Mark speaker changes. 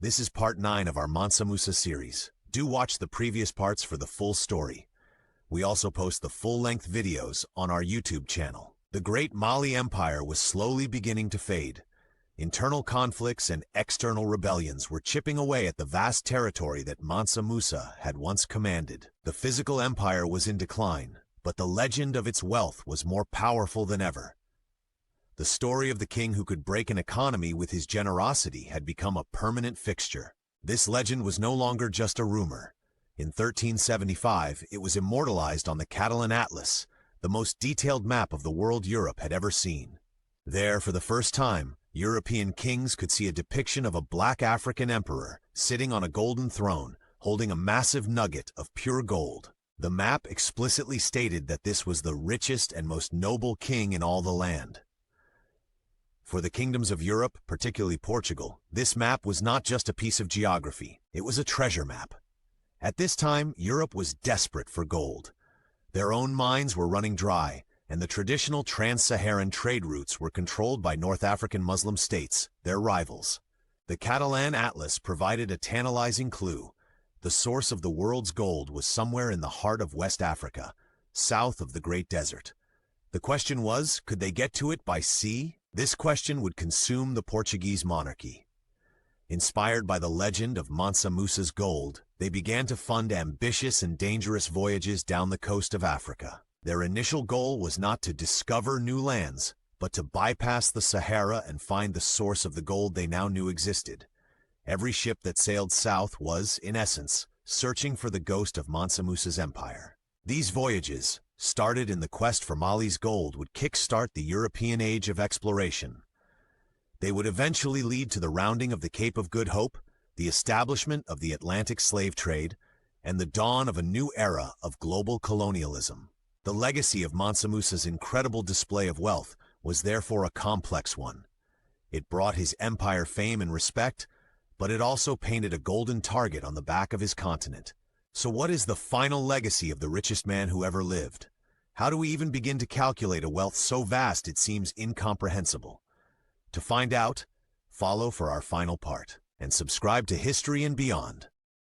Speaker 1: This is part 9 of our Mansa Musa series. Do watch the previous parts for the full story. We also post the full-length videos on our YouTube channel. The great Mali Empire was slowly beginning to fade. Internal conflicts and external rebellions were chipping away at the vast territory that Mansa Musa had once commanded. The physical empire was in decline, but the legend of its wealth was more powerful than ever. The story of the king who could break an economy with his generosity had become a permanent fixture. This legend was no longer just a rumor. In 1375, it was immortalized on the Catalin Atlas, the most detailed map of the world Europe had ever seen. There, for the first time, European kings could see a depiction of a black African emperor sitting on a golden throne, holding a massive nugget of pure gold. The map explicitly stated that this was the richest and most noble king in all the land. For the kingdoms of Europe, particularly Portugal, this map was not just a piece of geography, it was a treasure map. At this time, Europe was desperate for gold. Their own mines were running dry, and the traditional trans-Saharan trade routes were controlled by North African Muslim states, their rivals. The Catalan Atlas provided a tantalizing clue. The source of the world's gold was somewhere in the heart of West Africa, south of the Great Desert. The question was, could they get to it by sea? This question would consume the Portuguese monarchy. Inspired by the legend of Mansa Musa's gold, they began to fund ambitious and dangerous voyages down the coast of Africa. Their initial goal was not to discover new lands, but to bypass the Sahara and find the source of the gold they now knew existed. Every ship that sailed south was, in essence, searching for the ghost of Mansa Musa's empire. These voyages, started in the quest for Mali's gold, would kickstart the European age of exploration. They would eventually lead to the rounding of the Cape of Good Hope, the establishment of the Atlantic slave trade, and the dawn of a new era of global colonialism. The legacy of Mansa Musa's incredible display of wealth was therefore a complex one. It brought his empire fame and respect, but it also painted a golden target on the back of his continent. So what is the final legacy of the richest man who ever lived? How do we even begin to calculate a wealth so vast it seems incomprehensible? To find out, follow for our final part, and subscribe to History and Beyond.